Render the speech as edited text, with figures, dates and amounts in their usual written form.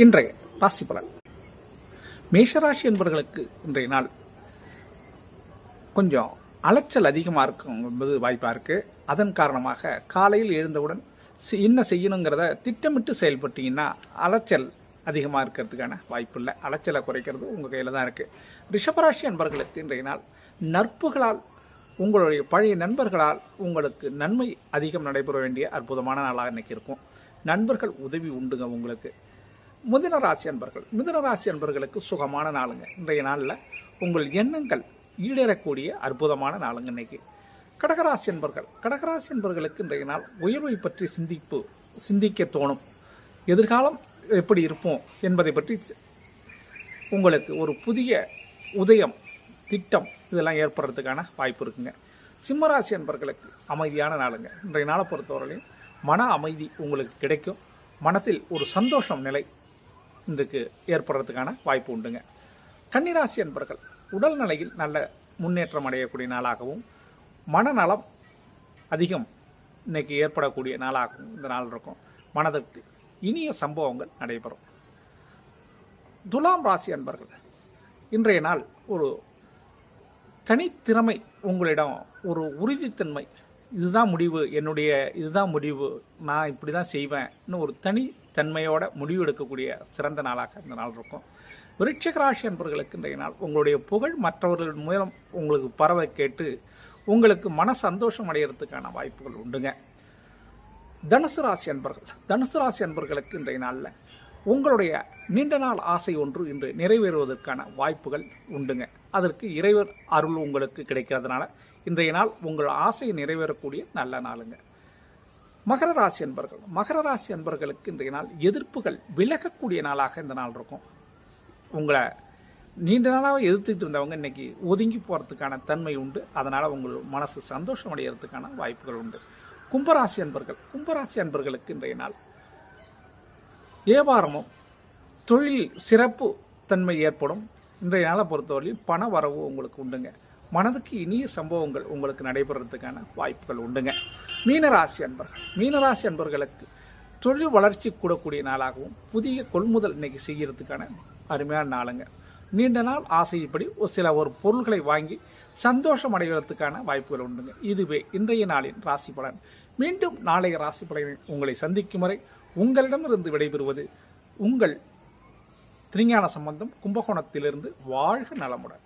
இன்றைய ராசி பலன். மேஷராசி என்பவர்களுக்கு இன்றைய நாள் கொஞ்சம் அலைச்சல் அதிகமாக இருக்கும் என்பது வாய்ப்பாக இருக்குது. அதன் காரணமாக காலையில் எழுந்தவுடன் என்ன செய்யணுங்கிறத திட்டமிட்டு செயல்பட்டீங்கன்னா அலைச்சல் அதிகமாக இருக்கிறதுக்கான வாய்ப்பு இல்லை. அலைச்சலை குறைக்கிறது உங்கள் கையில் தான் இருக்குது. ரிஷபராசி என்பவர்களுக்கு இன்றைய நாள் நட்புகளால், உங்களுடைய பழைய நண்பர்களால் உங்களுக்கு நன்மை அதிகம் நடைபெற வேண்டிய அற்புதமான நாளாக இன்றைக்கி இருக்கும். நண்பர்கள் உதவி உண்டுங்க உங்களுக்கு. மிதுனராசி அன்பர்களுக்கு சுகமான நாளுங்க. இன்றைய நாளில் உங்கள் எண்ணங்கள் ஈடேறக்கூடிய அற்புதமான நாளுங்க இன்னைக்கு. கடகராசி என்பர்களுக்கு இன்றைய நாள் உயர்வை பற்றி சிந்திக்க தோணும். எதிர்காலம் எப்படி இருப்போம் என்பதை பற்றி உங்களுக்கு ஒரு புதிய உதயம், திட்டம் இதெல்லாம் ஏற்படுறதுக்கான வாய்ப்பு இருக்குங்க. சிம்மராசி அன்பர்களுக்கு அமைதியான நாளுங்க. இன்றைய நாளை பொறுத்தவரையிலும் மன அமைதி உங்களுக்கு கிடைக்கும். மனத்தில் ஒரு சந்தோஷம் நிலை இன்றைக்கு ஏற்படுறதுக்கான வாய்ப்பு உண்டுங்க. கன்னிராசி அன்பர்கள் உடல் நிலையில் நல்ல முன்னேற்றம் அடையக்கூடிய நாளாகவும், மனநலம் அதிகம் இன்னைக்கு ஏற்படக்கூடிய நாளாகவும் இந்த நாள் இருக்கும். மனதிற்கு இனிய சம்பவங்கள் நடைபெறும். துலாம் ராசி அன்பர்கள் இன்றைய நாள் ஒரு தனித்திறமை உங்களிடம், ஒரு உறுதித்தன்மை, இதுதான் முடிவு, இதுதான் முடிவு, நான் இப்படி தான் செய்வேன், இன்னும் ஒரு தனித்தன்மையோட முடிவு எடுக்கக்கூடிய சிறந்த நாளாக இந்த நாள் இருக்கும். விருச்சிக ராசி அன்பர்களுக்கு இன்றைய நாள் உங்களுடைய புகழ் மற்றவர்கள் மூலம் உங்களுக்கு பரவ கேட்டு உங்களுக்கு மன சந்தோஷம் அடைகிறதுக்கான வாய்ப்புகள் உண்டுங்க. தனுசு ராசி அன்பர்களுக்கு இன்றைய நாளில் உங்களுடைய நீண்ட நாள் ஆசை ஒன்று இன்று நிறைவேறுவதற்கான வாய்ப்புகள் உண்டுங்க. அதற்கு இறைவர் அருள் உங்களுக்கு கிடைக்கிறதுனால இன்றைய நாள் உங்கள் ஆசை நிறைவேறக்கூடிய நல்ல நாளுங்க. மகர ராசி அன்பர்களுக்கு இன்றைய நாள் எதிர்ப்புகள் விலகக்கூடிய நாளாக இந்த நாள் இருக்கும். உங்களை நீண்ட நாளாக எதிர்த்துட்டு இருந்தவங்க இன்னைக்கு ஒதுங்கி போகிறதுக்கான தன்மை உண்டு. அதனால் உங்கள் மனசு சந்தோஷம் அடைகிறதுக்கான வாய்ப்புகள் உண்டு. கும்பராசி அன்பர்களுக்கு இன்றைய நாள் வியாபாரமும் தொழில் சிறப்பு தன்மை ஏற்படும். இன்றைய நாளை பொறுத்தவரையில் பண வரவு உங்களுக்கு உண்டுங்க. மனதுக்கு இனிய சம்பவங்கள் உங்களுக்கு நடைபெறதுக்கான வாய்ப்புகள் உண்டுங்க. மீனராசி அன்பர்களுக்கு தொழில் வளர்ச்சி கூடக்கூடிய நாளாகவும், புதிய கொள்முதல் இன்னைக்கு செய்கிறதுக்கான அருமையான நாளுங்க. நீண்ட நாள் ஆசைப்படி ஒரு பொருள்களை வாங்கி சந்தோஷம் அடைவதற்கான வாய்ப்புகள் உண்டுங்க. இதுவே இன்றைய நாளின் ராசி பலன். மீண்டும் நாளைய ராசி பலனில் உங்களை சந்திக்கும் வரை உங்களிடமிருந்து விடைபெறுவது உங்கள் திருஞான சம்பந்தம், கும்பகோணத்திலிருந்து. வாழ்க நலமுடன்.